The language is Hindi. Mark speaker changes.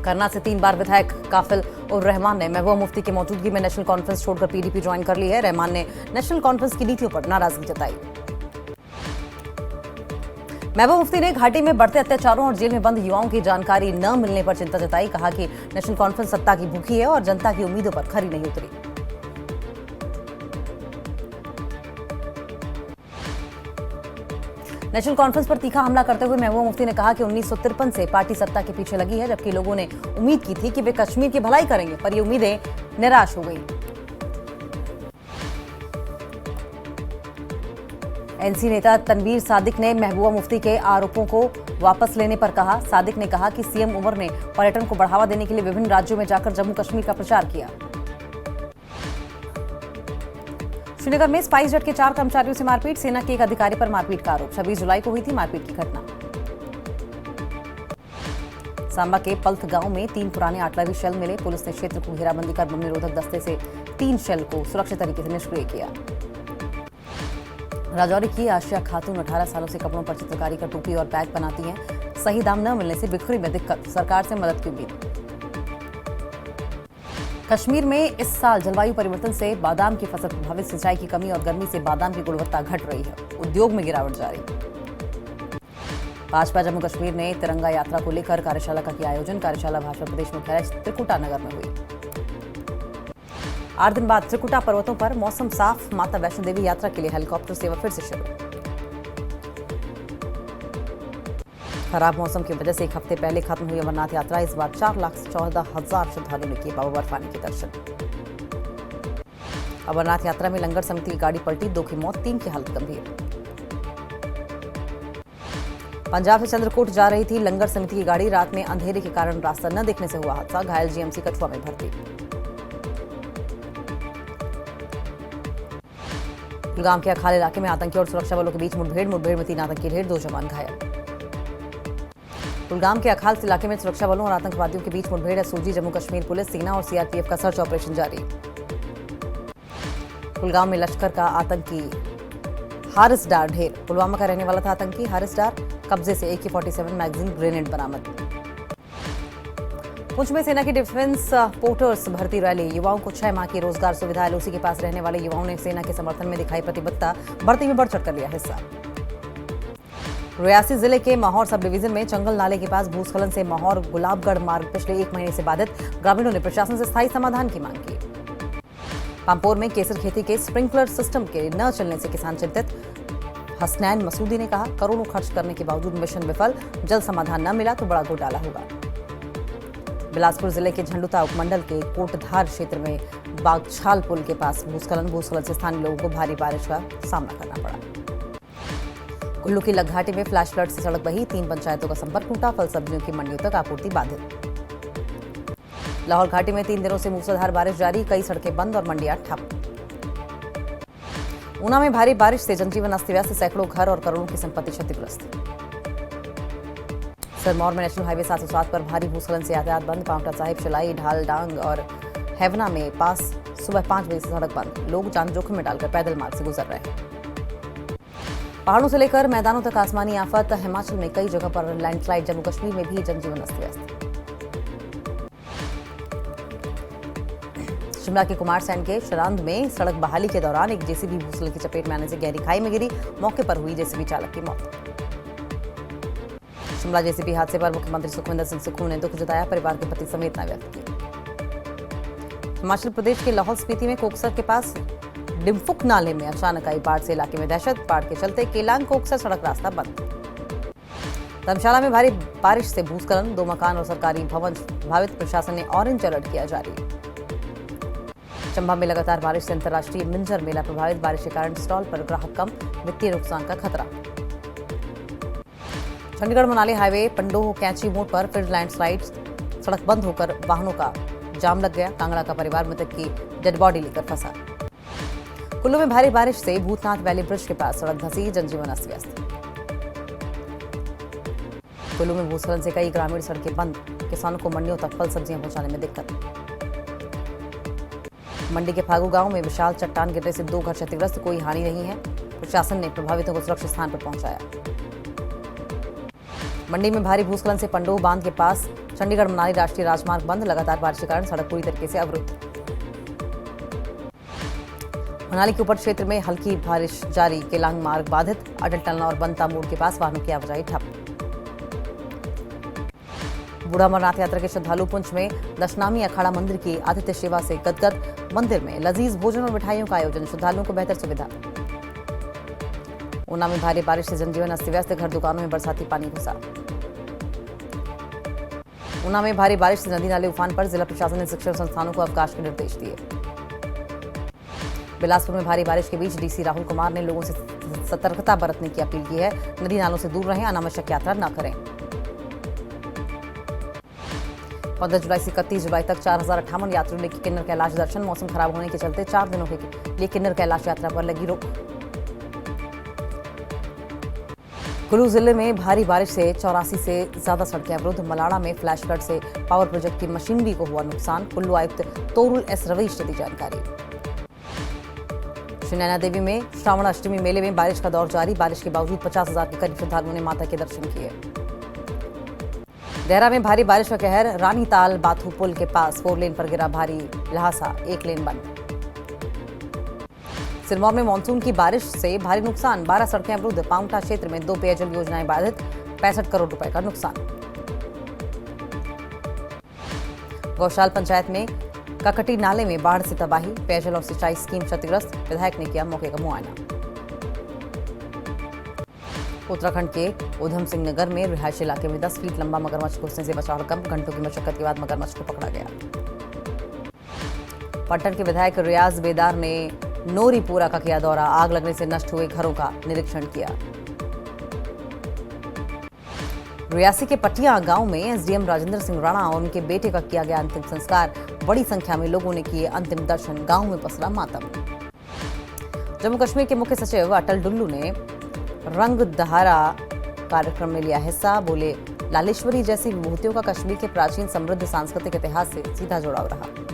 Speaker 1: करना से 3 बार विधायक काफिल उर रहमान ने महबूबा मुफ्ती की मौजूदगी में नेशनल कॉन्फ्रेंस छोड़कर पीडीपी ज्वाइन कर ली है। रहमान ने नेशनल कॉन्फ्रेंस की नीतियों पर नाराजगी जताई। महबूबा मुफ्ती ने घाटी में बढ़ते अत्याचारों और जेल में बंद युवाओं की जानकारी न मिलने पर चिंता जताई। कहा कि नेशनल कॉन्फ्रेंस सत्ता की भूखी है और जनता की उम्मीदों पर खरी नहीं उतरी। नेशनल कॉन्फ्रेंस पर तीखा हमला करते हुए महबूबा मुफ्ती ने कहा कि 1953 से पार्टी सत्ता के पीछे लगी है, जबकि लोगों ने उम्मीद की थी कि वे कश्मीर की भलाई करेंगे, पर ये उम्मीदें निराश हो गई। एनसी नेता तनवीर सादिक ने महबूबा मुफ्ती के आरोपों को वापस लेने पर कहा। सादिक ने कहा कि सीएम उमर ने पर्यटन को बढ़ावा देने के लिए विभिन्न राज्यों में जाकर जम्मू कश्मीर का प्रचार किया। श्रीनगर में स्पाइस जेट के 4 कर्मचारियों से मारपीट, सेना के एक अधिकारी पर मारपीट का आरोप। 26 जुलाई को हुई थी मारपीट की घटना। सांबा के पल्थ गांव में 3 पुराने आर्टिलरी शेल मिले। पुलिस ने क्षेत्र को घेराबंदी कर बम निरोधक दस्ते से 3 शेल को सुरक्षित तरीके से निष्क्रिय किया। राजौरी की आशिया खातून 18 सालों से कपड़ों पर चित्रकारी कर टोपी और बैग बनाती हैं। सही दाम न मिलने से बिक्री में दिक्कत, सरकार से मदद की उम्मीद। कश्मीर में इस साल जलवायु परिवर्तन से बादाम की फसल प्रभावित, सिंचाई की कमी और गर्मी से बादाम की गुणवत्ता घट रही है। उद्योग में गिरावट जारी। भाजपा जम्मू कश्मीर ने तिरंगा यात्रा को लेकर कार्यशाला का किया आयोजन। कार्यशाला भाजपा प्रदेश मुख्यालय त्रिकुटा नगर में हुई। 8 दिन बाद त्रिकुटा पर्वतों पर मौसम साफ, माता वैष्णो देवी यात्रा के लिए हेलीकॉप्टर सेवा फिर से शुरू। खराब मौसम की वजह से 1 हफ्ते पहले खत्म हुई अमरनाथ यात्रा। इस बार 4,14,000 श्रद्धालुओं ने किए बाबा बर्फानी के दर्शन। अमरनाथ यात्रा में लंगर समिति की गाड़ी पलटी, 2 की मौत, 3 की हालत गंभीर। पंजाब से चंद्रकोट जा रही थी लंगर समिति की गाड़ी, रात में अंधेरे के कारण रास्ता न देखने से हुआ हादसा। घायल जीएमसी कठुआ में भर्ती। कुलगाम के अखाल इलाके में आतंकी और सुरक्षा बलों के बीच मुठभेड़ में 3 आतंकी ढेर, 2 जवान घायल। कुलगाम के अखाल इलाके में सुरक्षा बलों और आतंकवादियों के बीच मुठभेड़ है। सूजी जम्मू कश्मीर पुलिस, सेना और सीआरपीएफ का सर्च ऑपरेशन जारी। कुलगाम में लश्कर का आतंकी हारिस डार ढेर। पुलवामा का रहने वाला था आतंकी हारिस डार। कब्जे से AK-47 मैगजीन ग्रेनेड बरामद। पुंछ में सेना की डिफेंस पोर्टर्स भर्ती रैली। युवाओं को 6 माह की रोजगार सुविधा। एलओसी के पास रहने वाले युवाओं ने सेना के समर्थन में दिखाई प्रतिबद्धता। भर्ती में बढ़ चढ़कर लिया हिस्सा। रियासी जिले के माहौर सब डिवीजन में चंगल नाले के पास भूस्खलन से माहौर गुलाबगढ़ मार्ग पिछले 1 महीने से बाधित। ग्रामीणों ने प्रशासन से स्थायी समाधान की मांग की। पामपोर में केसर खेती के स्प्रिंकलर सिस्टम के न चलने से किसान चिंतित। हसनैन मसूदी ने कहा, करोड़ों खर्च करने के बावजूद मिशन विफल, जल्द समाधान न मिला तो बड़ा घोटाला होगा। बिलासपुर जिले के झंडुता उपमंडल के कोटधार क्षेत्र में बागछाल पुल के पास भूस्खलन से स्थानीय लोगों को भारी बारिश का सामना करना पड़ा। कुल्लू की लघाटी में फ्लैश फ्लड से सड़क बही, 3 पंचायतों का संपर्क टूटा। फल सब्जियों की मंडियों तक आपूर्ति बाधित। लाहौल घाटी में 3 दिनों से मूसलाधार बारिश जारी, कई सड़कें बंद और मंडियां ठप। ऊना में भारी बारिश से जनजीवन अस्त व्यस्त, सैकड़ों घर और करोड़ों की संपत्ति क्षतिग्रस्त। सिरमौर में नेशनल हाईवे 707 पर भारी भूस्खलन से यातायात बंद। पांवटा साहिब, शिलाई, ढाल, डांग और हेवना में पास सुबह 5 बजे से सड़क बंद। लोग जान जोखिम में डालकर पैदल मार्ग से गुजर रहे हैं। पहाड़ों से लेकर मैदानों तक आसमानी आफत। हिमाचल में कई जगह पर लैंडस्लाइड। जम्मू कश्मीर में भी जनजीवन अस्त व्यस्त। शिमला के कुमारसैन के शरांद में सड़क बहाली के दौरान एक जेसीबी भूस्खलन की चपेट में आने से गहरी खाई में गिरी। मौके पर हुई जेसीबी चालक की मौत। शिमला जेसीबी हादसे पर मुख्यमंत्री सुखविंदर सिंह सुक्खू ने दुख जताया, परिवार के प्रति संवेदना व्यक्त की। हिमाचल प्रदेश के लाहौल स्पीति में कोकसर के पास डिम्फुक नाले में अचानक आई बाढ़ से इलाके में दहशत। बाढ़ के चलते केलांग कोकसर सड़क रास्ता बंद। धर्मशाला में भारी बारिश से भूस्खलन, 2 मकान और सरकारी भवन प्रभावित। प्रशासन ने ऑरेंज अलर्ट किया जारी। चंबा में लगातार बारिश से अंतर्राष्ट्रीय मिंजर मेला प्रभावित। बारिश के कारण स्टॉल पर ग्राहक कम, वित्तीय नुकसान का खतरा। चंडीगढ़ मनाली हाईवे पंडोह कैंची मोड़ पर फिर लैंडस्लाइड, सड़क बंद होकर वाहनों का जाम लग गया। कांगड़ा का परिवार मृतक की डेड बॉडी लेकर फंसा। कुल्लू में भारी बारिश से भूतनाथ वैली ब्रिज के पास सड़क धंसी, जनजीवन अस्त व्यस्त। कुल्लू में भूस्खलन से कई ग्रामीण सड़कें बंद। किसानों को मंडियों तक फल सब्जियां पहुंचाने में दिक्कत। मंडी के फागू गांव में विशाल चट्टान गिरने से 2 घर क्षतिग्रस्त, कोई हानि नहीं है। प्रशासन ने प्रभावितों को सुरक्षित स्थान पर पहुंचाया। मंडी में भारी भूस्खलन से पंडोह बांध के पास चंडीगढ़ मनाली राष्ट्रीय राजमार्ग बंद। लगातार बारिश के कारण सड़क पूरी तरीके से अवरुद्ध। मनाली के ऊपर क्षेत्र में हल्की बारिश जारी। केलांग मार्ग बाधित। अटल टनल और बनता मोड़ के पास वाहनों की आवाजाही ठप। बूढ़ा अमरनाथ यात्रा के श्रद्धालु पुंछ में दशनामी अखाड़ा मंदिर की आतिथ्य सेवा से गदगद। मंदिर में लजीज भोजन और मिठाइयों का आयोजन। श्रद्धालुओं को बेहतर सुविधा। ऊना में भारी बारिश से जनजीवन अस्त व्यस्त। घर दुकानों में बरसाती पानी घुसा। ऊना में भारी बारिश से नदी नाले उफान पर। जिला प्रशासन ने शिक्षण संस्थानों को अवकाश के निर्देश दिए। बिलासपुर में भारी बारिश के बीच डीसी राहुल कुमार ने लोगों से सतर्कता बरतने की अपील की है। नदी नालों से दूर रहें, अनावश्यक यात्रा न करें। 15 जुलाई से 31 जुलाई तक 4058 यात्रियों ने किन्नर कैलाश दर्शन। मौसम खराब होने के चलते 4 दिनों के लिए किन्नर कैलाश यात्रा पर लगी रोक। कुल्लू जिले में भारी बारिश से 84 से ज्यादा सड़कें अवरुद्ध। मलाड़ा में फ्लैश फ्लड से पावर प्रोजेक्ट की मशीनरी को हुआ नुकसान। कुल्लू आयुक्त तोरुल एस रवीश ने दी जानकारी। श्री नैना देवी में श्रावण अष्टमी मेले में बारिश का दौर जारी। बारिश के बावजूद 50,000 के करीब श्रद्धालुओं ने माता के दर्शन किए। देहरा में भारी बारिश का कहर। रानीताल बाथू पुल के पास 4 लेन पर गिरा भारी ल्हासा। 1 लेन बंद। सिरमौर में मानसून की बारिश से भारी नुकसान। 12 सड़कें अवरुद्ध। पांवटा क्षेत्र में 2 पेयजल योजनाएं बाधित। 65 करोड़ रुपए का नुकसान। गौशाल पंचायत में ककटी नाले में बाढ़ से तबाही। पेयजल और सिंचाई स्कीम क्षतिग्रस्त। विधायक ने किया मौके का मुआयना। उत्तराखंड के उधम सिंह नगर में रिहायशी इलाके में 10 फीट लंबा मगरमच्छ घुसने से बचाव रकम। घंटों की मशक्कत के बाद मगरमच्छ को पकड़ा गया। पट्टन के विधायक रियाज बेदार ने नोरीपुरा का किया दौरा। आग लगने से नष्ट हुए घरों का निरीक्षण किया। रियासी के पटिया गांव में एसडीएम राजेंद्र सिंह राणा और उनके बेटे का किया गया अंतिम संस्कार। बड़ी संख्या में लोगों ने किए अंतिम दर्शन। गांव में पसरा मातम। जम्मू कश्मीर के मुख्य सचिव अटल डुल्लू ने रंग दहारा कार्यक्रम में लिया हिस्सा। बोले, लालेश्वरी जैसी विभूतियों का कश्मीर के प्राचीन समृद्ध सांस्कृतिक इतिहास से सीधा जुड़ाव रहा।